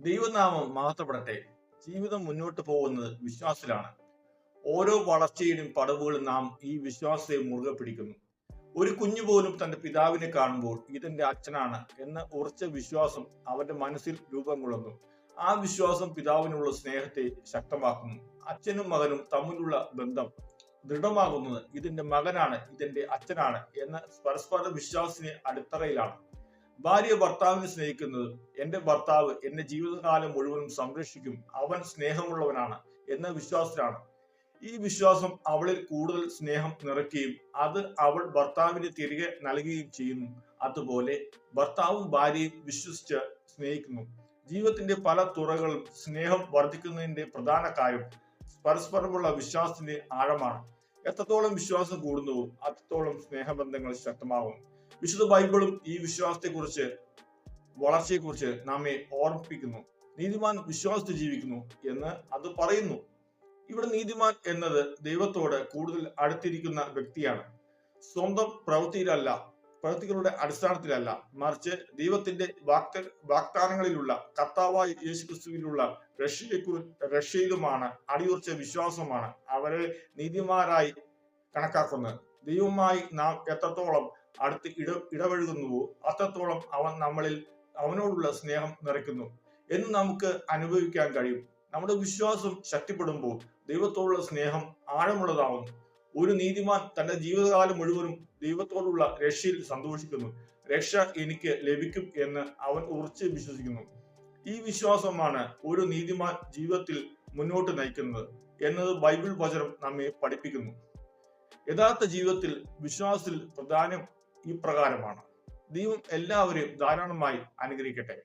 ദൈവനാമം മഹത്വപ്പെടട്ടെ. ജീവിതം മുന്നോട്ട് പോകുന്നത് വിശ്വാസത്തിലാണ്. ഓരോ വളർച്ചയിലും പടവുകളും നാം ഈ വിശ്വാസത്തെ മുറുകെ പിടിക്കുന്നു. ഒരു കുഞ്ഞു പോലും തന്റെ പിതാവിനെ കാണുമ്പോൾ ഇതെന്റെ അച്ഛനാണ് എന്ന ഉറച്ച വിശ്വാസം അവന്റെ മനസ്സിൽ രൂപം കൊള്ളുന്നു. ആ വിശ്വാസം പിതാവിനുള്ള സ്നേഹത്തെ ശക്തമാക്കുന്നു. അച്ഛനും മകനും തമ്മിലുള്ള ബന്ധം ദൃഢമാകുന്നത് ഇതെന്റെ മകനാണ്, ഇതെന്റെ അച്ഛനാണ് എന്ന പരസ്പര വിശ്വാസത്തിന് അടിത്തറയിലാണ്. ഭാര്യ ഭർത്താവിനെ സ്നേഹിക്കുന്നത് എന്റെ ഭർത്താവ് എന്നെ ജീവിതകാലം മുഴുവനും സംരക്ഷിക്കും, അവൻ സ്നേഹമുള്ളവനാണ് എന്ന വിശ്വാസത്തിലാണ്. ഈ വിശ്വാസം അവളിൽ കൂടുതൽ സ്നേഹം നിറയ്ക്കുകയും അത് അവൾ ഭർത്താവിന് തിരികെ നൽകുകയും ചെയ്യുന്നു. അതുപോലെ ഭർത്താവും ഭാര്യയും വിശ്വസിച്ച് സ്നേഹിക്കുന്നു. ജീവിതത്തിന്റെ പല തുറകളും സ്നേഹം വർദ്ധിക്കുന്നതിന്റെ പ്രധാന കാര്യം പരസ്പരമുള്ള വിശ്വാസത്തിന്റെ ആഴമാണ്. എത്രത്തോളം വിശ്വാസം കൂടുന്നുവോ അത്രത്തോളം സ്നേഹബന്ധങ്ങൾ ശക്തമാകും. വിശുദ്ധ ബൈബിളും ഈ വിശ്വാസത്തെക്കുറിച്ച്, വളർച്ചയെക്കുറിച്ച് നമ്മെ ഓർമ്മിപ്പിക്കുന്നു. നീതിമാൻ വിശ്വാസത്തിൽ ജീവിക്കുന്നു എന്ന് അത് പറയുന്നു. ഇവിടെ നീതിമാൻ എന്നത് ദൈവത്തോട് കൂടുതൽ അടുത്തിരിക്കുന്ന വ്യക്തിയാണ്. സ്വന്തം പ്രവൃത്തികളുടെ അടിസ്ഥാനത്തിലല്ല, മറിച്ച് ദൈവത്തിന്റെ വാഗ്ദാനങ്ങളിലുള്ള കർത്താവായ യേശുക്രിസ്തുവിലുള്ള രക്ഷയിലുമാണ് അടിയുറച്ച വിശ്വാസമാണ് അവരെ നീതിമാരായി കണക്കാക്കുന്നത്. ദൈവവുമായി നാം എത്രത്തോളം അടുത്ത് ഇടപഴകുന്നുവോ അത്രത്തോളം അവനോടുള്ള സ്നേഹം നിറയ്ക്കുന്നു എന്ന് നമുക്ക് അനുഭവിക്കാൻ കഴിയും. നമ്മുടെ വിശ്വാസം ശക്തിപ്പെടുമ്പോൾ ദൈവത്തോടുള്ള സ്നേഹം ആഴമുള്ളതാവുന്നു. ഒരു നീതിമാൻ തന്റെ ജീവിതകാലം മുഴുവനും ദൈവത്തോടുള്ള രക്ഷയിൽ സന്തോഷിക്കുന്നു. രക്ഷ എനിക്ക് ലഭിക്കും എന്ന് അവൻ ഉറച്ച് വിശ്വസിക്കുന്നു. ഈ വിശ്വാസമാണ് ഒരു നീതിമാൻ ജീവിതത്തിൽ മുന്നോട്ട് നയിക്കുന്നത് എന്നത് ബൈബിൾ വചനം നമ്മെ പഠിപ്പിക്കുന്നു. യഥാർത്ഥ ജീവിതത്തിൽ വിശ്വാസത്തിൽ പ്രധാനം ഇപ്രകാരമാണ്. ദൈവം എല്ലാവരെയും ധാരാളമായി അനുഗ്രഹിക്കട്ടെ.